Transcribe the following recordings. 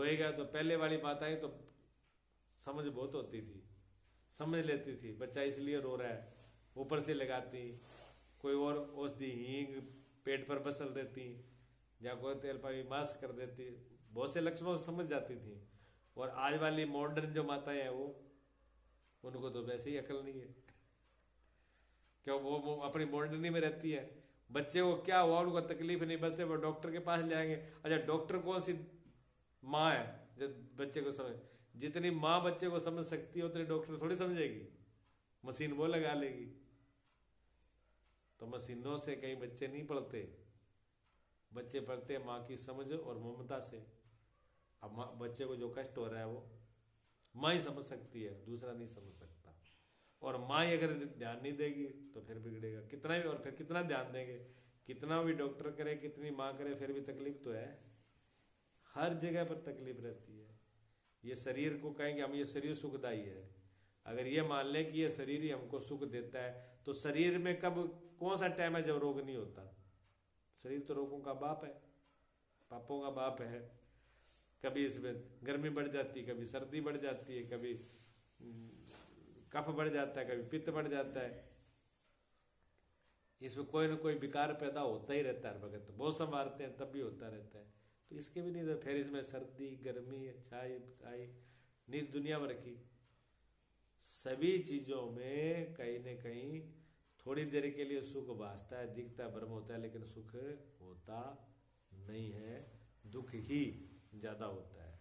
रोएगा तो पहले वाली माताएं तो समझ बहुत होती थी, समझ लेती थी बच्चा इसलिए रो रहा है, ऊपर से लगाती, कोई और औषधि हींग पेट पर बसल देती, या कोई तेल पानी मास्क कर देती, बहुत से लक्षणों से समझ जाती थी। और आज वाली मॉडर्न जो माताएं हैं वो, उनको तो वैसे ही अकल नहीं है, क्यों वो अपनी मॉडर्निटी में रहती है। बच्चे को क्या हुआ उनको तकलीफ नहीं, बस वो डॉक्टर के पास जाएंगे। अच्छा डॉक्टर कौन सी माँ है जो बच्चे को समझ, जितनी माँ बच्चे को समझ सकती है उतनी डॉक्टर थोड़ी समझेगी, मशीन वो लगा लेगी। तो मशीनों से कहीं बच्चे नहीं पढ़ते, बच्चे पढ़ते हैं माँ की समझ और ममता से। अब बच्चे को जो कष्ट हो रहा है वो माँ ही समझ सकती है, दूसरा नहीं समझ सकता। और माँ ही अगर ध्यान नहीं देगी तो फिर बिगड़ेगा कितना भी, और फिर कितना ध्यान देंगे, कितना भी डॉक्टर करे, कितनी माँ करे, फिर भी तकलीफ तो है, हर जगह पर तकलीफ रहती है। ये शरीर को कहेंगे हम ये शरीर सुखदायी है, अगर ये मान लें कि ये शरीर ही हमको सुख देता है, तो शरीर में कब कौन सा टाइम है जब रोग नहीं होता? शरीर तो रोगों का बाप है, पापों का बाप है। कभी इसमें गर्मी बढ़ जाती है, कभी सर्दी बढ़ जाती है, कभी कफ बढ़ जाता है, कभी पित्त बढ़ जाता है, इसमें कोई ना कोई विकार पैदा होता ही रहता है। भगत तो बहुत संभालते हैं तब भी होता रहता है, तो इसके भी नहीं, फिर इसमें सर्दी गर्मी छाई आई नींद दुनिया भर की, सभी चीजों में कहीं न कहीं थोड़ी देर के लिए सुख भासता है, दिखता है, भ्रम होता है, लेकिन सुख होता नहीं है, दुख ही ज्यादा होता है।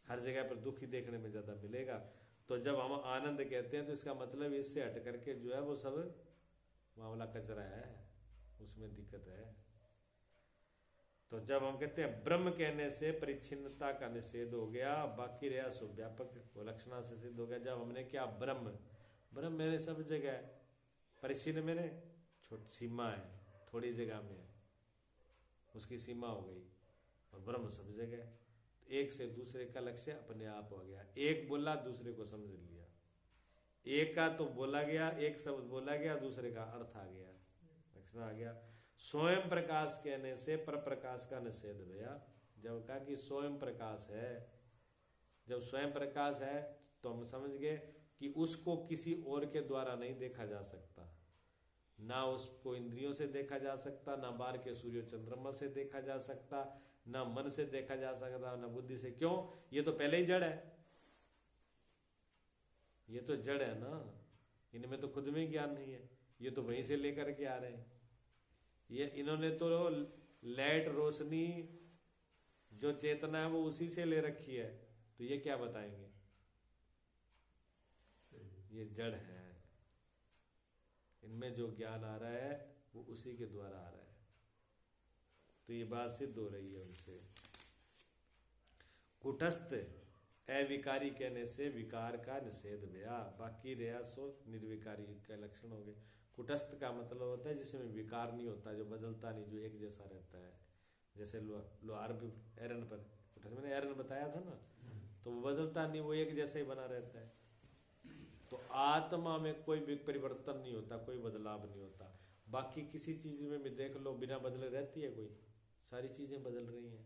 हर जगह पर दुख ही देखने में ज्यादा मिलेगा। तो जब हम आनंद कहते हैं तो इसका मतलब इससे हट करके जो है वो सब मामला कचरा है, उसमें दिक्कत है। तो जब हम कहते हैं ब्रह्म कहने से परिच्छिन्नता का निषेध हो गया, बाकी रहा सो व्यापक वो लक्षणा से सिद्ध हो गया। जब हमने क्या ब्रह्म, ब्रह्म मेरे सब जगह है, परिच्छिन्न मेरे छोटी सीमा है, थोड़ी जगह में है, उसकी सीमा हो गई, और ब्रह्म सब जगह है। तो एक से दूसरे का लक्ष्य अपने आप हो गया, एक बोला दूसरे को समझ लिया, एक का तो बोला गया, एक शब्द बोला गया, दूसरे का अर्थ आ गया, लक्षण आ गया। स्वयं प्रकाश कहने से पर प्रकाश का निषेध भैया। जब कहा कि स्वयं प्रकाश है, जब स्वयं प्रकाश है तो हम समझ गए कि उसको किसी और के द्वारा नहीं देखा जा सकता, ना उसको इंद्रियों से देखा जा सकता, ना बाहर के सूर्य चंद्रमा से देखा जा सकता, ना मन से देखा जा सकता, ना बुद्धि से। क्यों? ये तो पहले ही जड़ है, ये तो जड़ है ना, इनमें तो खुद में ज्ञान नहीं है, ये तो वहीं से लेकर के आ रहे हैं। ये इन्होंने तो लाइट रोशनी जो चेतना है वो उसी से ले रखी है, तो ये क्या बताएंगे? ये जड़ है, इनमें जो ज्ञान आ रहा है वो उसी के द्वारा आ रहा है। तो ये बात सिद्ध हो रही है उनसे। कुटस्थ अविकारी कहने से विकार का निषेध भया, बाकी रहा सो निर्विकारी का लक्षण हो गए। कुटस्थ का मतलब होता है जिसमें विकार नहीं होता, जो बदलता नहीं, जो एक जैसा रहता है। जैसे लोहार भी आयरन पर, कुटस्थ मैंने आयरन बताया था ना, तो वो बदलता नहीं, वो एक जैसा ही बना रहता है। तो आत्मा में कोई भी परिवर्तन नहीं होता, कोई बदलाव नहीं होता। बाकी किसी चीज में भी देख लो बिना बदले रहती है कोई? सारी चीजें बदल रही हैं,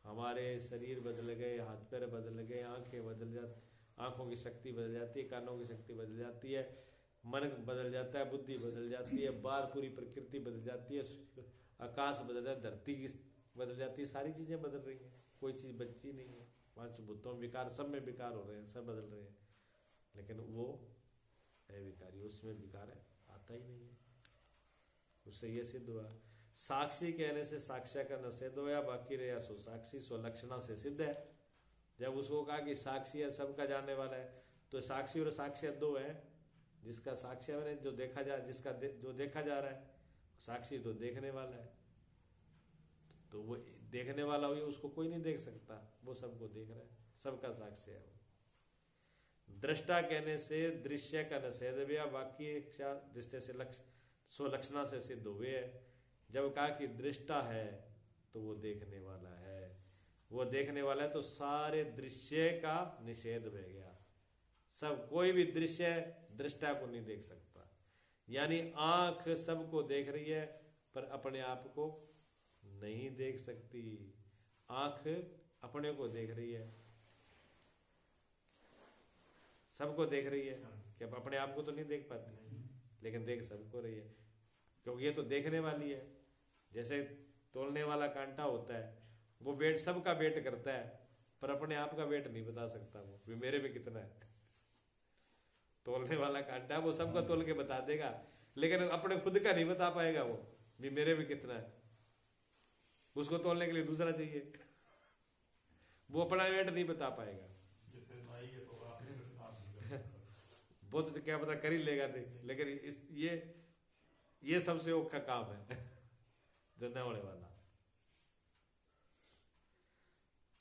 हमारे शरीर बदल गए, हाथ पैर बदल गए, आंखें बदल जाती, आंखों की शक्ति बदल जाती है, कानों की शक्ति बदल जाती है, मन बदल जाता है, बुद्धि बदल जाती है, बाहर पूरी प्रकृति बदल जाती है, आकाश बदल जाता है, धरती की बदल जाती है, सारी चीजें बदल रही हैं, कोई चीज बच्ची नहीं है। पंचभूतों में विकार, सब में विकार हो रहे हैं, सब बदल रहे हैं, लेकिन वो अविकारी, उसमें विकार है, आता ही नहीं है। उससे ये सिद्ध हुआ। साक्षी कहने से साक्ष्य का निषेध होया, बाकी रहा सो साक्षी, सो लक्षणा से सिद्ध है। जब उसको कहा कि साक्षी है, सबका जानने वाला है, तो साक्षी और साक्ष्य दो है। जिसका साक्ष्य है जो देखा जा, जिसका जो देखा जा रहा है, साक्षी तो देखने वाला है, तो वो देखने वाला हुई, उसको कोई नहीं देख सकता, वो सबको देख रहा है, सबका साक्ष्य है वो। दृष्टा कहने से दृश्य का निषेध हुआ, बाकी दृष्टि से लक्ष्य सो लक्षणा से सिद्ध हुए है। जब कहा कि दृष्टा है तो वो देखने वाला है, वो देखने वाला है, तो सारे दृश्य का निषेध हो गया। सब कोई भी दृश्य दृष्टा को नहीं देख सकता, यानी आंख सबको देख रही है पर अपने आप को नहीं देख सकती। आंख अपने को देख रही है, सबको देख रही है, कि अब अपने आप को तो नहीं देख पाती, लेकिन देख सबको रही है, क्योंकि ये तो देखने वाली है। जैसे तोलने वाला कांटा होता है, वो वेट सबका वेट करता है, पर अपने आप का वेट नहीं बता सकता वो भी मेरे में कितना है। तोलने वाला कांटा वो सबका तोल के बता देगा, लेकिन अपने खुद का नहीं बता पाएगा वो भी मेरे में कितना है। उसको तोलने के लिए दूसरा चाहिए, वो अपना वेट नहीं बता पाएगा। वो तो क्या पता कर ही लेगा, लेकिन ये सबसे औखा काम है जनने वाले वाला।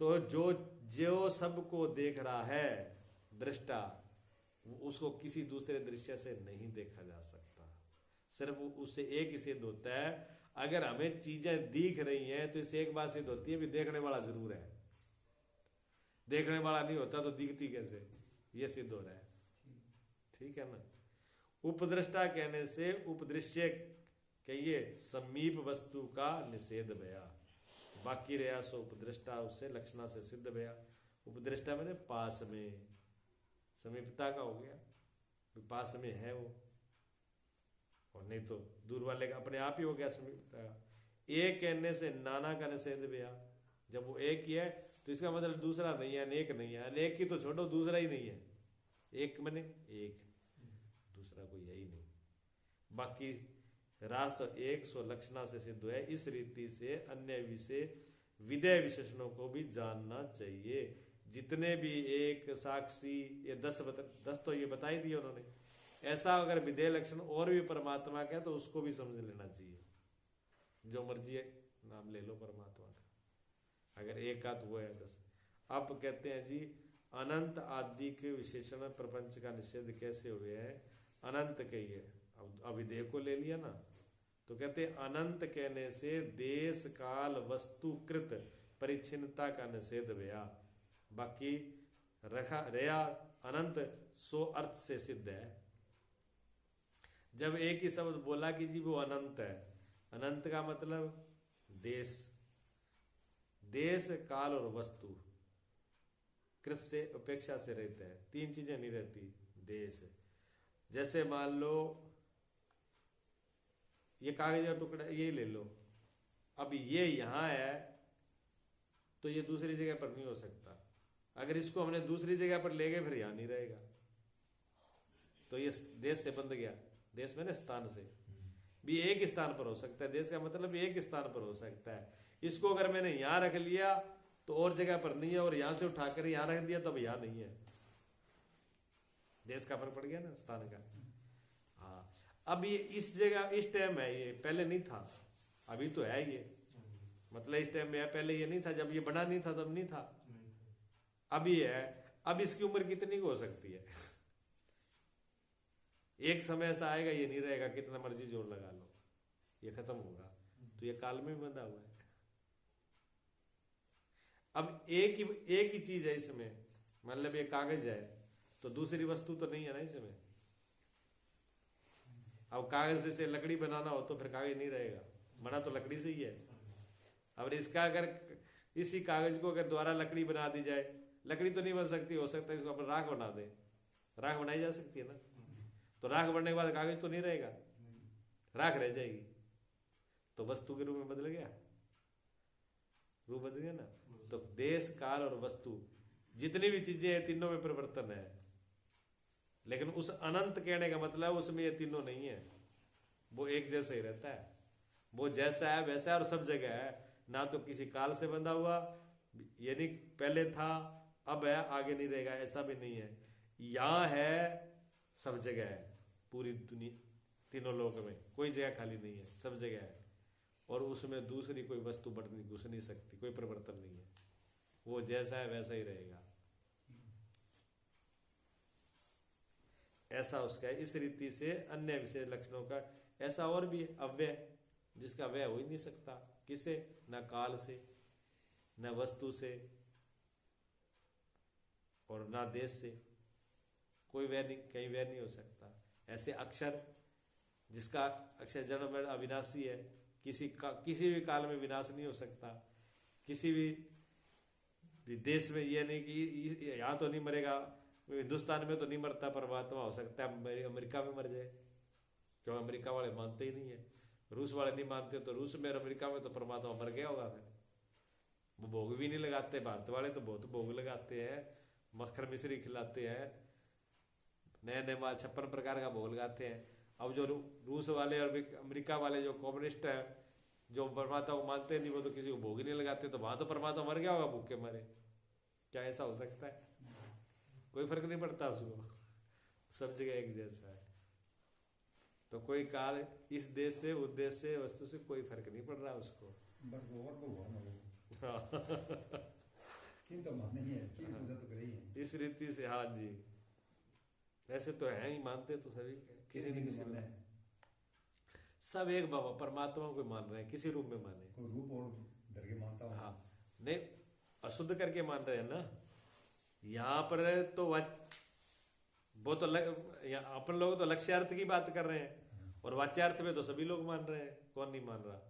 तो जो सबको देख रहा है दृष्टा, उसको किसी दूसरे दृश्य से नहीं देखा जा सकता, सिर्फ उससे एक ही सिद्ध होता है। अगर हमें चीजें दिख रही हैं तो इससे एक बात सिद्ध होती है भी देखने वाला जरूर है, देखने वाला नहीं होता तो दिखती कैसे, ये सिद्ध हो रहा है। ठीक है ना। उपदृष्टा कहने से उपदृश्य कहिए समीप वस्तु का निषेध भया, बाकी रहा सो उपदृष्टा, उससे लक्षणा से सिद्ध भया। उपदृष्टा मैंने पास में, समीपता का हो गया, पास में है वो, और नहीं तो दूर वाले का अपने आप ही हो गया समीपता का। एक कहने से नाना का निषेध भया, जब वो एक ही है तो इसका मतलब दूसरा नहीं है, अनेक नहीं है, अनेक की तो छोड़ो दूसरा ही नहीं है, एक मैंने एक, दूसरा कोई है ही नहीं। बाकी रास एक सो लक्षणा से सिद्ध है। इस रीति से अन्य विषय विधेय विशेषणों को भी जानना चाहिए। जितने भी एक साक्षी, ये 10 तो ये बता ही दिए उन्होंने। ऐसा अगर विधेय लक्षण और भी परमात्मा का है तो उसको भी समझ लेना चाहिए, जो मर्जी है नाम ले लो परमात्मा का, अगर एक का तो वो है 10। अब कहते हैं जी अनंत आदि के विशेषण प्रपंच का निषेध कैसे हुए हैं। अनंत कहिए, अब अविधेय को ले लिया ना, तो कहते हैं अनंत कहने से देश काल वस्तुकृत परिच्छिन्नता का निषेध भया। बाकी रखा रया अनंत सो अर्थ से सिद्ध है। जब एक ही शब्द बोला कि जी वो अनंत है, अनंत का मतलब देश, देश काल और वस्तु कृत से उपेक्षा से रहते हैं, तीन चीजें नहीं रहती। देश जैसे मान लो ये कागज का टुकड़ा ये ले लो, अब ये यहां है तो ये दूसरी जगह पर नहीं हो सकता। अगर इसको हमने दूसरी जगह पर ले गए फिर यहां नहीं रहेगा, तो ये देश से बंध गया। देश में ना स्थान से भी एक स्थान पर हो सकता है, देश का मतलब एक स्थान पर हो सकता है। इसको अगर मैंने यहां रख लिया तो और जगह पर नहीं है, और यहां से उठाकर यहां रख दिया तो अब यहां नहीं है, देश का फर्क पड़ गया ना स्थान का। हाँ, अब ये इस जगह इस टाइम है, ये पहले नहीं था, अभी तो है ये, मतलब इस टाइम में है, पहले ये नहीं था, जब ये बना नहीं था तब नहीं था, अभी है। अब इसकी उम्र कितनी हो सकती है, एक समय ऐसा आएगा ये नहीं रहेगा, कितना मर्जी जोर लगा लो ये खत्म होगा, तो ये काल में बंधा हुआ है। अब एक ही चीज है इसमें, मतलब ये कागज है तो दूसरी वस्तु तो नहीं है ना इसमें। अब कागज से लकड़ी बनाना हो तो फिर कागज नहीं रहेगा, बना तो लकड़ी से ही है। अब इसका अगर इसी कागज को अगर दोबारा लकड़ी बना दी जाए, लकड़ी तो नहीं बन सकती, हो सकता है इसको अपन राख बना दे, राख बनाई जा सकती है ना, तो राख बनने के बाद कागज तो नहीं रहेगा, राख रह जाएगी, तो वस्तु के रूप में बदल गया, रूप बदल गया ना। तो देश काल और वस्तु जितनी भी चीजें हैं तीनों में परिवर्तन है, लेकिन उस अनंत कहने का मतलब उसमें ये तीनों नहीं है, वो एक जैसा ही रहता है, वो जैसा है वैसा है और सब जगह है, ना तो किसी काल से बंधा हुआ, यानी पहले था अब है आगे नहीं रहेगा, ऐसा भी नहीं है। यहाँ है सब जगह है, पूरी दुनिया तीनों लोगों में कोई जगह खाली नहीं है, सब जगह है, और उसमें दूसरी कोई वस्तु बढ़ घुस नहीं सकती, कोई परिवर्तन नहीं है, वो जैसा है वैसा ही रहेगा, ऐसा उसका है। इस रीति से अन्य विशेष लक्षणों का ऐसा और भी है, अव्यय जिसका व्यय हो ही नहीं सकता, किसे, न काल से, न वस्तु से, और ना देश से, कोई व्यय नहीं, कहीं व्यय नहीं हो सकता। ऐसे अक्षर जिसका अक्षर जन्म में अविनाशी है, किसी भी काल में विनाश नहीं हो सकता, किसी भी देश में ये नहीं कि यहाँ तो नहीं मरेगा, हिंदुस्तान में तो नहीं मरता परमात्मा, हो सकता है अमेरिका में मर जाए, क्यों अमेरिका वाले मानते ही नहीं है, रूस वाले नहीं मानते, तो रूस में और अमेरिका में तो परमात्मा मर गया होगा फिर। वो भोग भी नहीं लगाते, भारत वाले तो बहुत भोग लगाते हैं, मक्खन मिश्री खिलाते हैं, नए नए माल 56 प्रकार का भोग लगाते हैं। अब जो रूस वाले और अमेरिका वाले जो कम्युनिस्ट है, जो परमात्मा को मानते नहीं, वो तो किसी को भोग ही नहीं लगाते, तो वहां तो परमात्मा मर गया होगा भूखे मारे। क्या ऐसा हो सकता है? कोई फर्क नहीं पड़ता उसको, सब जगह एक जैसा है। तो कोई काल इस देश से उस देश से वस्तु से कोई फर्क नहीं पड़ रहा उसको। किंतु मानने ही है, पूजा तो करे ही है इस रीति से। हाँ जी, वैसे तो है ही, मानते तो सभी किसी न किसी में, सब एक बाबा परमात्मा को मान रहे हैं, किसी रूप में माने, कोई रूप और धर के मानता हूँ। हाँ नहीं, अशुद्ध करके मान रहे हैं ना। यहाँ पर तो वो तो अपन लोग तो लक्ष्यार्थ की बात कर रहे हैं, और वाच्यार्थ में तो सभी लोग मान रहे हैं, कौन नहीं मान रहा।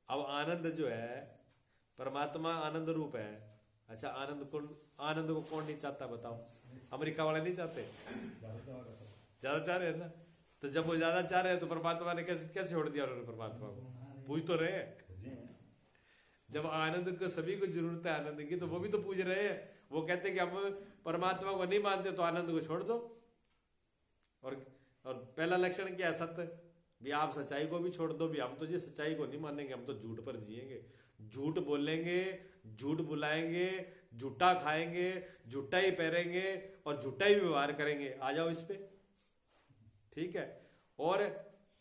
अब आनंद जो है, परमात्मा आनंद रूप है। अच्छा, आनंद को कौन नहीं चाहता बताओ? अमेरिका वाले नहीं चाहते? ज्यादा चाह रहे हैं ना। तो जब वो ज्यादा चाह रहे हैं तो परमात्मा ने कैसे छोड़ दिया उन्होंने परमात्मा को? पूज तो रहे हैं। जब आनंद को सभी को जरूरत है आनंद की, तो वो भी तो पूज रहे हैं। वो कहते हैं कि हम परमात्मा को नहीं मानते तो आनंद को छोड़ दो। और पहला लक्षण क्या है? सत्य। भी आप सच्चाई को भी छोड़ दो, भी हम तो जी सच्चाई को नहीं मानेंगे, हम तो झूठ पर जिएंगे, झूठ बोलेंगे, झूठ बुलाएंगे, झूठा खाएंगे, झूठा ही पहनेंगे और झूठा ही व्यवहार करेंगे। आ जाओ इस पे, ठीक है। और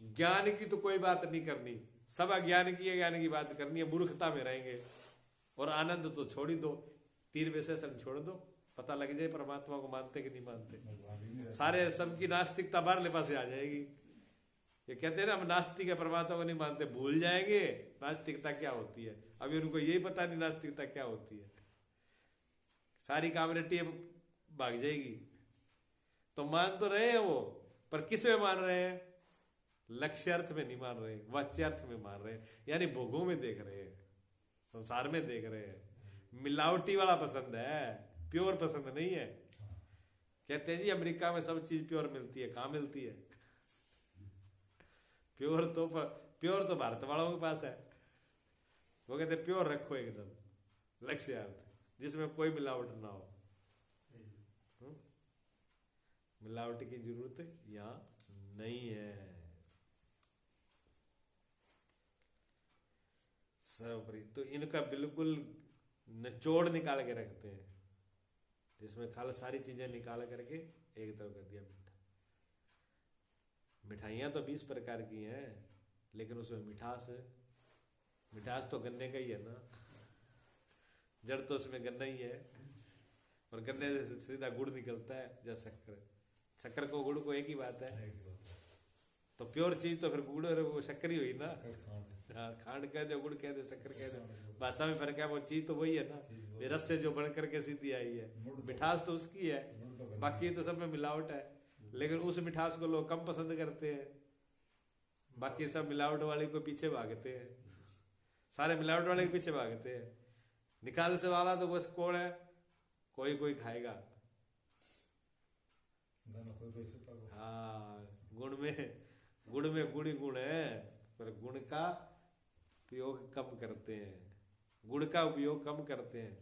ज्ञान की तो कोई बात नहीं करनी, सब अज्ञान की है, ज्ञान की बात करनी है, मूर्खता में रहेंगे। और आनंद तो छोड़ ही दो, 3 विशेषण छोड़ दो, पता लग जाए परमात्मा को मानते कि नहीं मानते। सारे सबकी नास्तिकता बाहर पास आ जाएगी। ये कहते हैं ना, हम नास्तिक है, परमात्मा को नहीं मानते, भूल जाएंगे नास्तिकता क्या होती है। अभी उनको यही पता नहीं नास्तिकता क्या होती है। सारी कम्युनिटी भाग जाएगी। तो मान तो रहे हैं वो, पर किस में मान रहे हैं? लक्ष्यार्थ में नहीं मान रहे, वाच्यार्थ में मान रहे हैं, यानी भोगों में देख रहे हैं, संसार में देख रहे हैं। मिलावटी वाला पसंद है, प्योर पसंद नहीं है। कहते हैं जी अमेरिका में सब चीज प्योर मिलती है, कहाँ मिलती है? प्योर तो भारत वालों के पास है। वो कहते प्योर रखो एकदम लक्ष्यार्थ, जिसमें कोई मिलावट ना हो। मिलावट की जरूरत यहाँ नहीं है। सर्वोपरि तो इनका बिल्कुल निचोड़ निकाल के रखते हैं, जिसमें खाली सारी चीजें निकाल करके एक तरफ कर दिया। मिठाइयाँ तो 20 प्रकार की हैं, लेकिन उसमें मिठास तो गन्ने का ही है ना, जड़ तो उसमें गन्ना ही है, और गन्ने से सीधा गुड़ निकलता है, जैसे शक्कर को गुड़ को एक ही बात है। तो प्योर चीज तो फिर गुड़ और वो शक्कर ही हुई ना। हाँ, खांड कह दो, गुड़ कह दो, शक्कर कह दो, भाषा में फर्क है, वो चीज तो वही है ना। ये रस से जो बन करके सीधी आई है, मिठास तो उसकी है, बाकी तो सब में मिलावट है। लेकिन उस मिठास को लोग कम पसंद करते हैं, बाकी सब मिलावट वाले को पीछे भागते हैं, सारे मिलावट वाले के पीछे भागते हैं। निकाल से वाला तो बस कौन है? कोई कोई खाएगा। हाँ, गुड़ में गुड़ ही गुण है, पर गुण का उपयोग कम करते हैं, गुड़ का उपयोग कम करते हैं,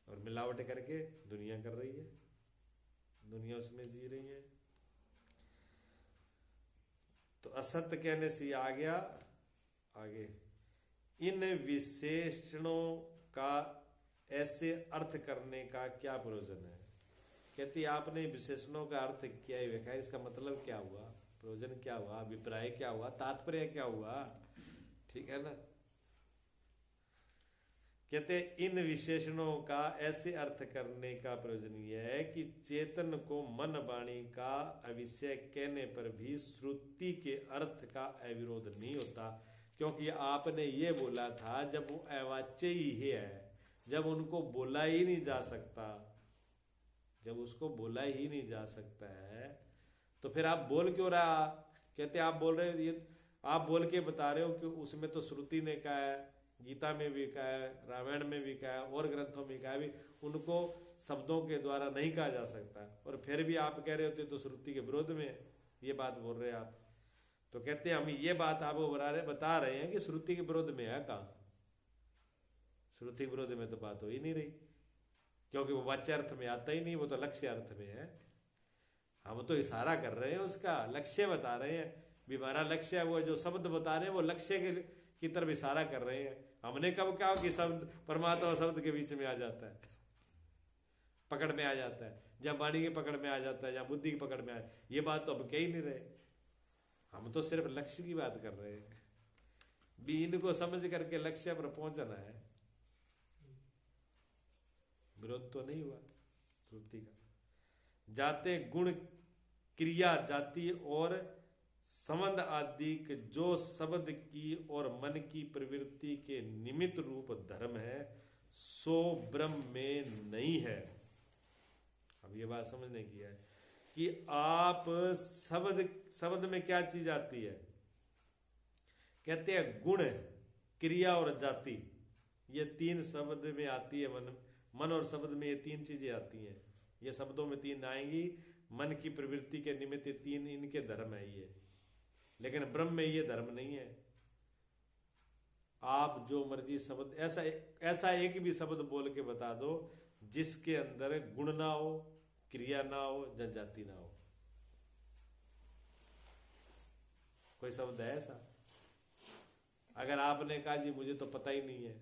और मिलावट करके दुनिया कर रही है, दुनिया उसमें जी रही है। तो असत्य कहने से आ गया आगे, इन विशेषणों का ऐसे अर्थ करने का क्या प्रयोजन है? कहती आपने विशेषणों का अर्थ क्या ही देखा, इसका मतलब क्या हुआ, प्रयोजन क्या हुआ, अभिप्राय क्या हुआ, तात्पर्य क्या हुआ? ठीक है ना। कहते इन विशेषणों का ऐसे अर्थ करने का प्रयोजन यह है कि चेतन को मन वाणी का अविषय कहने पर भी श्रुति के अर्थ का अविरोध नहीं होता, क्योंकि आपने ये बोला था जब वो अवाच्य ही है, जब उनको बोला ही नहीं जा सकता, जब उसको बोला ही नहीं जा सकता है, तो फिर आप बोल क्यों रहा? कहते आप बोल रहे हो, ये आप बोल के बता रहे हो कि उसमें तो श्रुति ने कहा है, गीता में भी कहा है, रामायण में भी कहा है, और ग्रंथों में कहा है भी, उनको शब्दों के द्वारा नहीं कहा जा सकता। और फिर भी आप कह रहे होते तो श्रुति के विरोध में है, ये बात बोल रहे हैं आप। तो कहते हैं हम ये बात आपको बता रहे हैं कि श्रुति के विरोध में है कहाँ, श्रुति के विरोध में तो बात हो ही नहीं रही, क्योंकि वो वाच्य अर्थ में आता ही नहीं, वो तो लक्ष्य अर्थ में है। हम तो इशारा कर रहे हैं, उसका लक्ष्य बता रहे हैं भी, हमारा लक्ष्य है, वो जो शब्द बता रहे हैं वो लक्ष्य की तरफ इशारा कर रहे हैं। हमने कब कहा कि शब्द परमात्मा और शब्द के बीच में आ जाता है, पकड़ में आ जाता है, जहाँ वाणी की पकड़ में आ जाता है, जहाँ बुद्धि की पकड़ में आ, ये बात तो हम कह ही नहीं रहे। हम तो सिर्फ लक्ष्य की बात कर रहे हैं भी, इनको समझ करके लक्ष्य पर पहुंचना है। विरोध तो नहीं हुआ श्रुति का। जाते गुण क्रिया जाति और संबंध आदि के जो शब्द की और मन की प्रवृत्ति के निमित्त रूप धर्म है, सो ब्रह्म में नहीं है। अब ये बात समझने की है कि आप शब्द में क्या चीज आती है, कहते हैं गुण क्रिया और जाति, ये तीन शब्द में आती है। मन और शब्द में ये तीन चीजें आती हैं, ये शब्दों में तीन आएंगी। मन की प्रवृत्ति के निमित्त तीन इनके धर्म है ये, लेकिन ब्रह्म में ये धर्म नहीं है। आप जो मर्जी शब्द, ऐसा एक भी शब्द बोल के बता दो जिसके अंदर गुण ना हो, क्रिया ना हो, जाति ना हो। कोई शब्द है ऐसा? अगर आपने कहा जी मुझे तो पता ही नहीं है,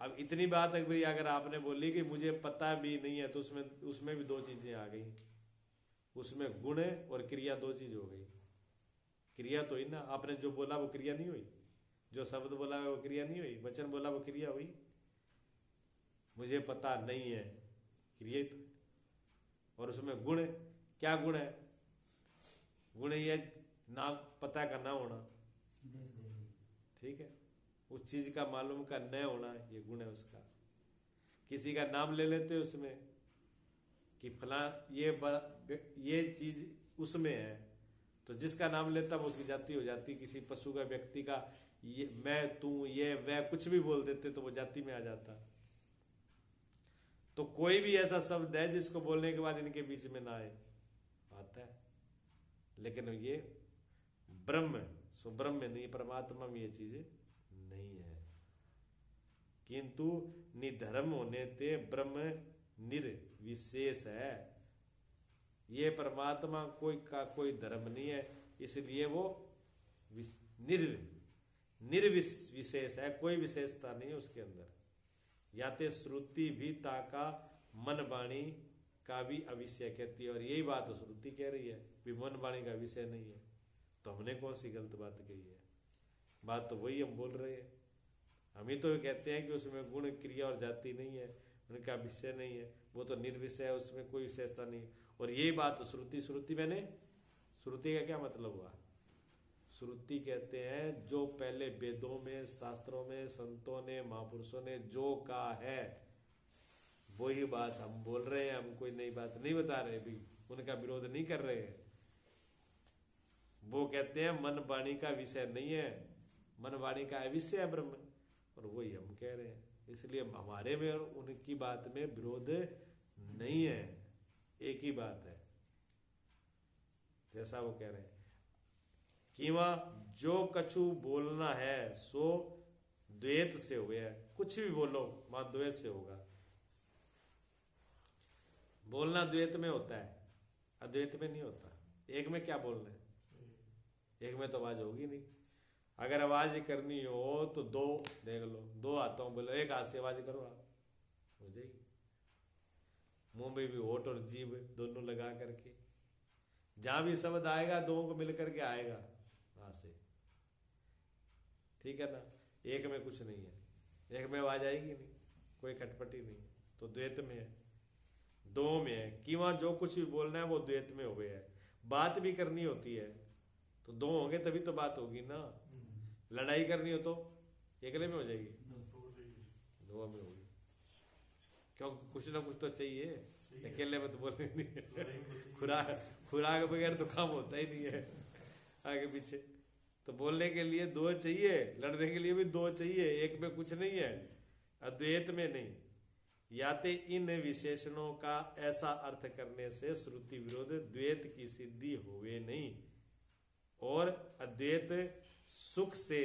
अब इतनी बात अगर आपने बोली कि मुझे पता भी नहीं है, तो उसमें भी दो चीजें आ गई, उसमें गुण और क्रिया दो चीज हो गई। क्रिया तो ही ना, आपने जो बोला वो क्रिया नहीं हुई, जो शब्द बोला वो क्रिया नहीं हुई, वचन बोला वो क्रिया हुई। मुझे पता नहीं है, क्रिया तो। और उसमें गुण, क्या गुण है? गुण ये ना पता का ना होना, ठीक है, उस चीज का मालूम का न होना, ये गुण है उसका। किसी का नाम ले लेते उसमें कि फला ये चीज उसमें है, तो जिसका नाम लेता वो उसकी जाति हो जाती। किसी पशु का, व्यक्ति का, ये मैं, तू, ये, वह, कुछ भी बोल देते तो वो जाति में आ जाता। तो कोई भी ऐसा शब्द है जिसको बोलने के बाद इनके बीच में ना आए, आता है। लेकिन ये ब्रह्म, सो ब्रह्म में नहीं, परमात्मा में ये चीजें नहीं है। किंतु निधर्म होने ते ब्रह्म निर्विशेष है। ये परमात्मा कोई धर्म नहीं है, इसलिए वो निर्विशेष है, कोई विशेषता नहीं है उसके अंदर। याते श्रुति भी ताका मन वाणी का भी अविषय कहती है, और यही बात तो श्रुति कह रही है भी मन वाणी का विषय नहीं है। तो हमने कौन सी गलत बात कही है? बात तो वही हम बोल रहे हैं। हम ही तो कहते हैं कि उसमें गुण क्रिया और जाति नहीं है, उनका विषय नहीं है, वो तो निर्विषय है, उसमें कोई विशेषता नहीं। और यही बात तो श्रुति मैंने, श्रुति का क्या मतलब हुआ? श्रुति कहते हैं जो पहले वेदों में, शास्त्रों में, संतों ने, महापुरुषों ने जो कहा है वही बात हम बोल रहे हैं। हम कोई नई बात नहीं बता रहे, भी उनका विरोध नहीं कर रहे हैं। वो कहते हैं मन वाणी का विषय नहीं है, मन वाणी का अविषय है ब्रह्म, और वही हम कह रहे हैं। इसलिए हमारे में और उनकी बात में विरोध नहीं है, एक ही बात है, जैसा वो कह रहे हैं कि वह जो कछु बोलना है सो द्वैत से हो गया। कुछ भी बोलो वहां द्वैत से होगा। बोलना द्वैत में होता है, अद्वैत में नहीं होता। एक में क्या बोलना है? एक में तो आवाज होगी नहीं। अगर आवाज करनी हो तो दो देख लो, दो हाथों बोलो, एक हाथ से आवाज करो, आप हो जाएगी। मुंह में भी होठ और जीभ दोनों लगा करके, जहां भी शब्द आएगा दोनों को मिल करके आएगा वहां से, ठीक है ना। एक में कुछ नहीं है, एक में आवाज आएगी नहीं, कोई खटपटी नहीं, तो द्वैत में है। दो में है कि वहां जो कुछ भी बोलना है वो द्वैत में हो गया है। बात भी करनी होती है तो दो होंगे तभी तो बात होगी ना। लड़ाई करनी हो तो अकेले में हो जाएगी, दो में होगी, क्योंकि कुछ ना कुछ तो चाहिए। अकेले में तो बोलने नहीं है। खुराक बगैर तो काम होता ही नहीं है आगे पीछे, तो बोलने के लिए दो चाहिए, लड़ने के लिए भी दो चाहिए, एक में कुछ नहीं है, अद्वैत में नहीं। याते इन विशेषणों का ऐसा अर्थ करने से श्रुति विरोध द्वैत की सिद्धि हुए नहीं, और अद्वैत सुख से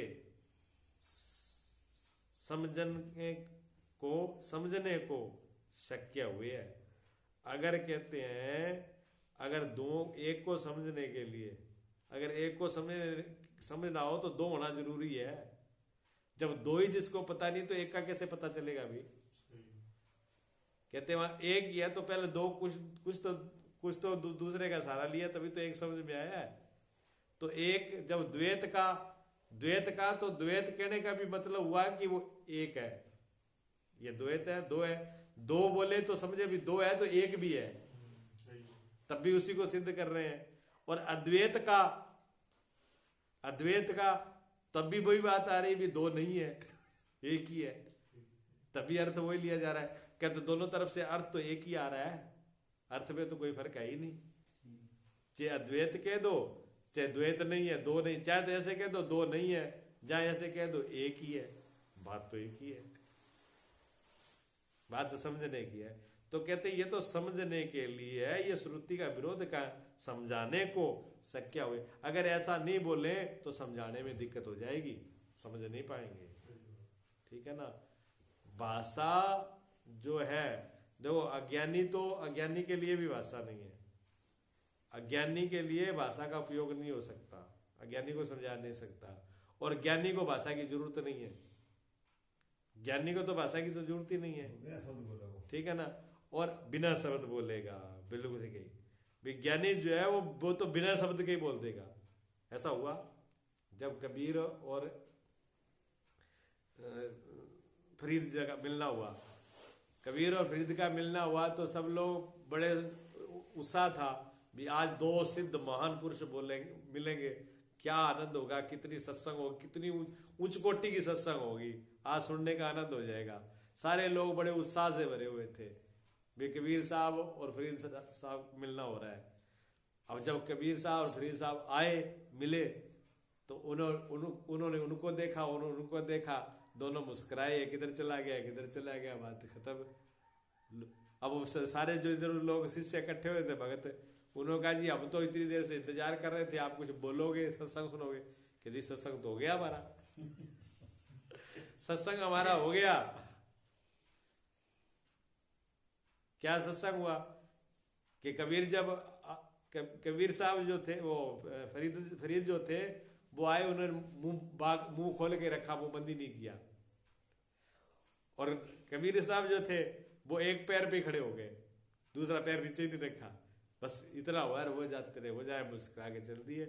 समझने को शक्य हुए है। अगर कहते हैं, अगर दो एक को समझने के लिए, अगर एक को समझना हो तो दो होना जरूरी है। जब दो ही जिसको पता नहीं तो एक का कैसे पता चलेगा भी। कहते हैं वहां एक ही है तो पहले दो कुछ तो दूसरे का सहारा लिया तभी तो एक समझ में आया है। तो एक जब द्वैत का तो द्वैत कहने का भी मतलब हुआ कि वो एक है, ये द्वैत है, दो है। दो बोले तो समझे भी दो है तो एक भी है, तब भी उसी को सिद्ध कर रहे हैं। और अद्वैत का तब भी वही बात आ रही भी दो नहीं है, एक ही है, तभी अर्थ वही लिया जा रहा है। क्या तो दोनों तरफ से अर्थ तो एक ही आ रहा है, अर्थ में तो कोई फर्क है ही नहीं। चाहे अद्वैत कह दो, चाहे द्वैत नहीं है, दो नहीं, चाहे तो ऐसे कह दो दो नहीं है, चाहे ऐसे कह दो एक ही है, बात तो एक ही है, बात तो समझने की है। तो कहते ये तो समझने के लिए है, ये श्रुति का विरोध का समझाने को शक्य हुए। अगर ऐसा नहीं बोले तो समझाने में दिक्कत हो जाएगी, समझ नहीं पाएंगे, ठीक है ना। भाषा जो है, देखो अज्ञानी के लिए भी भाषा नहीं है, अज्ञानी के लिए भाषा का उपयोग नहीं हो सकता, अज्ञानी को समझा नहीं सकता। और ज्ञानी को भाषा की जरूरत नहीं है, ज्ञानी को तो भाषा की जरूरत ही नहीं है, ठीक है ना। और बिना शब्द बोलेगा, बिल्कुल सही। विज्ञानी जो है वो तो बिना शब्द के ही बोल देगा। ऐसा हुआ जब कबीर और फरीद जगह मिलना हुआ, कबीर और फरीद का मिलना हुआ तो सब लोग बड़े उत्साह था भी आज दो सिद्ध महान पुरुष मिलेंगे, क्या आनंद होगा, कितनी सत्संग होगी, कितनी उच्च कोटि की सत्संग होगी, आज सुनने का आनंद हो जाएगा। सारे लोग बड़े उत्साह से भरे हुए थे भी कबीर साहब और फरीद साहब मिलना हो रहा है। अब जब कबीर साहब और फरीद साहब आए मिले तो उन्होंने उनको देखा, दोनों मुस्कुराए, किधर चला गया, बात खत्म। अब सारे जो इधर लोग शिष्य इकट्ठे हुए थे भगत, उन्होंने कहा जी हम तो इतनी देर से इंतजार कर रहे थे, आप कुछ बोलोगे, सत्संग सुनोगे। कि जी सत्संग तो हो गया हमारा सत्संग हमारा हो गया। क्या सत्संग हुआ कि कबीर साहब जो थे, वो फरीद जो थे वो आए, उन्होंने मुंह खोल के रखा, मुंह बंदी नहीं किया। और कबीर साहब जो थे वो एक पैर पे खड़े हो गए, दूसरा पैर नीचे नहीं रखा, बस इतना हुआ, वो जाते रहे, वो जाए मुस्कुरा के चल दिए।